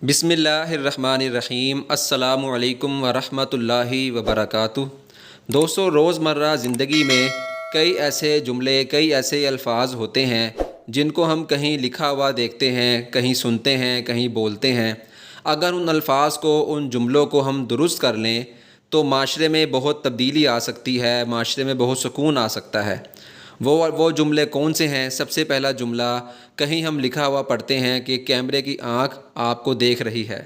بسم اللہ الرحمن الرحیم۔ السلام علیکم ورحمۃ اللہ وبرکاتہ۔ دوستو، روزمرہ زندگی میں کئی ایسے جملے، کئی ایسے الفاظ ہوتے ہیں جن کو ہم کہیں لکھا ہوا دیکھتے ہیں، کہیں سنتے ہیں، کہیں بولتے ہیں۔ اگر ان الفاظ کو، ان جملوں کو ہم درست کر لیں تو معاشرے میں بہت تبدیلی آ سکتی ہے، معاشرے میں بہت سکون آ سکتا ہے۔ وہ جملے کون سے ہیں؟ سب سے پہلا جملہ، کہیں ہم لکھا ہوا پڑھتے ہیں کہ کیمرے کی آنکھ آپ کو دیکھ رہی ہے،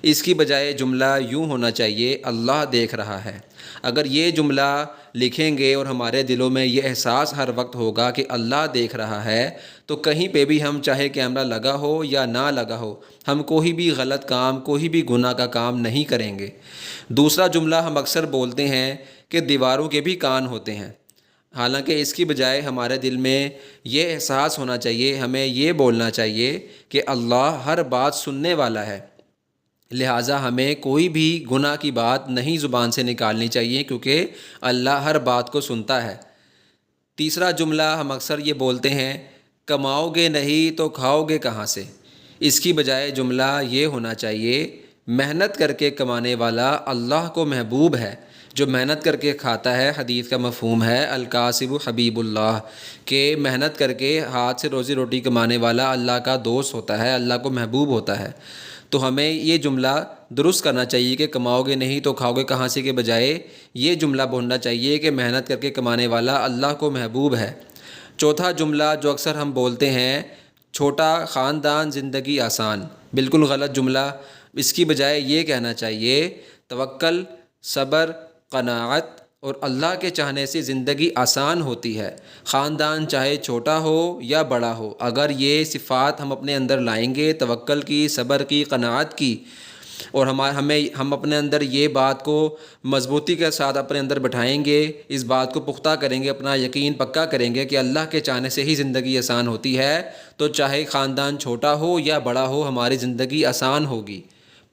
اس کی بجائے جملہ یوں ہونا چاہیے، اللہ دیکھ رہا ہے۔ اگر یہ جملہ لکھیں گے اور ہمارے دلوں میں یہ احساس ہر وقت ہوگا کہ اللہ دیکھ رہا ہے، تو کہیں پہ بھی ہم، چاہے کیمرہ لگا ہو یا نہ لگا ہو، ہم کوئی بھی غلط کام، کوئی بھی گناہ کا کام نہیں کریں گے۔ دوسرا جملہ ہم اکثر بولتے ہیں کہ دیواروں کے بھی کان ہوتے ہیں، حالانکہ اس کی بجائے ہمارے دل میں یہ احساس ہونا چاہیے، ہمیں یہ بولنا چاہیے کہ اللہ ہر بات سننے والا ہے، لہٰذا ہمیں کوئی بھی گناہ کی بات نہیں زبان سے نکالنی چاہیے، کیونکہ اللہ ہر بات کو سنتا ہے۔ تیسرا جملہ ہم اکثر یہ بولتے ہیں، کماؤ گے نہیں تو کھاؤ گے کہاں سے؟ اس کی بجائے جملہ یہ ہونا چاہیے، محنت کر کے کمانے والا اللہ کو محبوب ہے، جو محنت کر کے کھاتا ہے۔ حدیث کا مفہوم ہے الکاسب حبیب اللہ، کہ محنت کر کے ہاتھ سے روزی روٹی کمانے والا اللہ کا دوست ہوتا ہے، اللہ کو محبوب ہوتا ہے۔ تو ہمیں یہ جملہ درست کرنا چاہیے کہ کماؤ گے نہیں تو کھاؤ گے کہاں سے کے بجائے یہ جملہ بولنا چاہیے کہ محنت کر کے کمانے والا اللہ کو محبوب ہے۔ چوتھا جملہ جو اکثر ہم بولتے ہیں، چھوٹا خاندان زندگی آسان، بالکل غلط جملہ۔ اس کی بجائے یہ کہنا چاہیے، توکل، صبر، قناعت اور اللہ کے چاہنے سے زندگی آسان ہوتی ہے۔ خاندان چاہے چھوٹا ہو یا بڑا ہو، اگر یہ صفات ہم اپنے اندر لائیں گے، توکل کی، صبر کی، قناعت کی، اور ہم اپنے اندر یہ بات کو مضبوطی کے ساتھ اپنے اندر بٹھائیں گے، اس بات کو پختہ کریں گے، اپنا یقین پکا کریں گے کہ اللہ کے چاہنے سے ہی زندگی آسان ہوتی ہے، تو چاہے خاندان چھوٹا ہو یا بڑا ہو، ہماری زندگی آسان ہوگی۔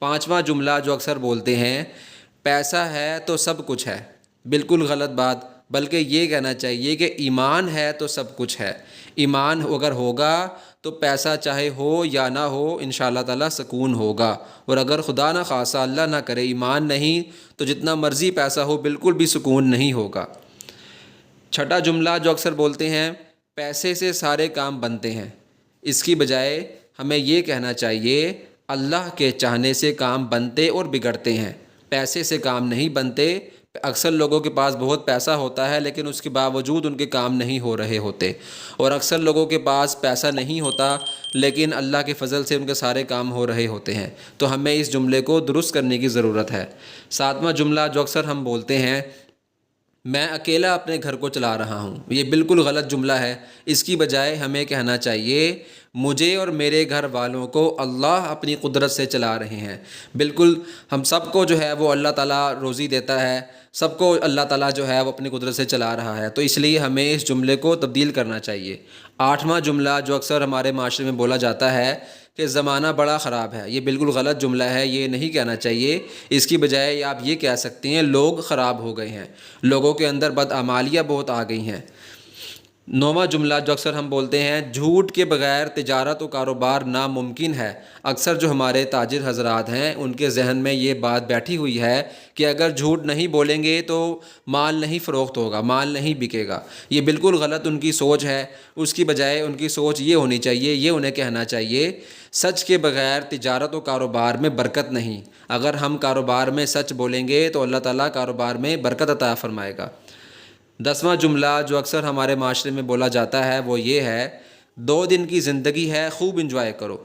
پانچواں جملہ جو اکثر بولتے ہیں، پیسہ ہے تو سب کچھ ہے، بالکل غلط بات، بلکہ یہ کہنا چاہیے کہ ایمان ہے تو سب کچھ ہے۔ ایمان اگر ہوگا تو پیسہ چاہے ہو یا نہ ہو، انشاءاللہ تعالیٰ سکون ہوگا، اور اگر خدا نہ خواصہ، اللہ نہ کرے، ایمان نہیں تو جتنا مرضی پیسہ ہو بالکل بھی سکون نہیں ہوگا۔ چھٹا جملہ جو اکثر بولتے ہیں، پیسے سے سارے کام بنتے ہیں، اس کی بجائے ہمیں یہ کہنا چاہیے، اللہ کے چاہنے سے کام بنتے اور بگڑتے ہیں، پیسے سے کام نہیں بنتے۔ اکثر لوگوں کے پاس بہت پیسہ ہوتا ہے لیکن اس کے باوجود ان کے کام نہیں ہو رہے ہوتے، اور اکثر لوگوں کے پاس پیسہ نہیں ہوتا لیکن اللہ کے فضل سے ان کے سارے کام ہو رہے ہوتے ہیں۔ تو ہمیں اس جملے کو درست کرنے کی ضرورت ہے۔ ساتواں جملہ جو اکثر ہم بولتے ہیں، میں اکیلا اپنے گھر کو چلا رہا ہوں، یہ بالکل غلط جملہ ہے۔ اس کی بجائے ہمیں کہنا چاہیے، مجھے اور میرے گھر والوں کو اللہ اپنی قدرت سے چلا رہے ہیں۔ بالکل، ہم سب کو جو ہے وہ اللہ تعالیٰ روزی دیتا ہے، سب کو اللہ تعالیٰ جو ہے وہ اپنی قدرت سے چلا رہا ہے، تو اس لیے ہمیں اس جملے کو تبدیل کرنا چاہیے۔ آٹھواں جملہ جو اکثر ہمارے معاشرے میں بولا جاتا ہے کہ زمانہ بڑا خراب ہے، یہ بالکل غلط جملہ ہے، یہ نہیں کہنا چاہیے۔ اس کی بجائے آپ یہ کہہ سکتے ہیں، لوگ خراب ہو گئے ہیں، لوگوں کے اندر بدعمالیاں بہت آ گئی ہیں۔ نوواں جملہ جو اکثر ہم بولتے ہیں، جھوٹ کے بغیر تجارت و کاروبار ناممکن ہے۔ اکثر جو ہمارے تاجر حضرات ہیں، ان کے ذہن میں یہ بات بیٹھی ہوئی ہے کہ اگر جھوٹ نہیں بولیں گے تو مال نہیں فروخت ہوگا، مال نہیں بکے گا۔ یہ بالکل غلط ان کی سوچ ہے۔ اس کی بجائے ان کی سوچ یہ ہونی چاہیے، یہ انہیں کہنا چاہیے، سچ کے بغیر تجارت و کاروبار میں برکت نہیں۔ اگر ہم کاروبار میں سچ بولیں گے تو اللہ تعالیٰ کاروبار میں برکت عطا فرمائے گا۔ 10واں جملہ جو اکثر ہمارے معاشرے میں بولا جاتا ہے وہ یہ ہے، 2 دن کی زندگی ہے، خوب انجوائے کرو۔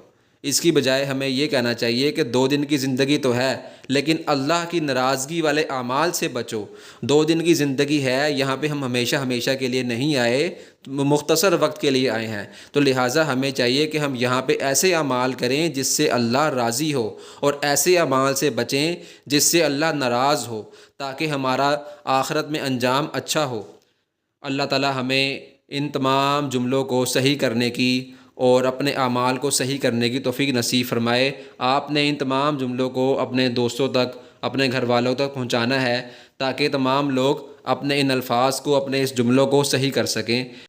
اس کی بجائے ہمیں یہ کہنا چاہیے کہ 2 دن کی زندگی تو ہے لیکن اللہ کی ناراضگی والے اعمال سے بچو۔ 2 دن کی زندگی ہے، یہاں پہ ہم ہمیشہ ہمیشہ کے لیے نہیں آئے، مختصر وقت کے لیے آئے ہیں، تو لہٰذا ہمیں چاہیے کہ ہم یہاں پہ ایسے اعمال کریں جس سے اللہ راضی ہو، اور ایسے اعمال سے بچیں جس سے اللہ ناراض ہو، تاکہ ہمارا آخرت میں انجام اچھا ہو۔ اللہ تعالیٰ ہمیں ان تمام جملوں کو صحیح کرنے کی اور اپنے اعمال کو صحیح کرنے کی توفیق نصیب فرمائے۔ آپ نے ان تمام جملوں کو اپنے دوستوں تک، اپنے گھر والوں تک پہنچانا ہے، تاکہ تمام لوگ اپنے ان الفاظ کو، اپنے اس جملوں کو صحیح کر سکیں۔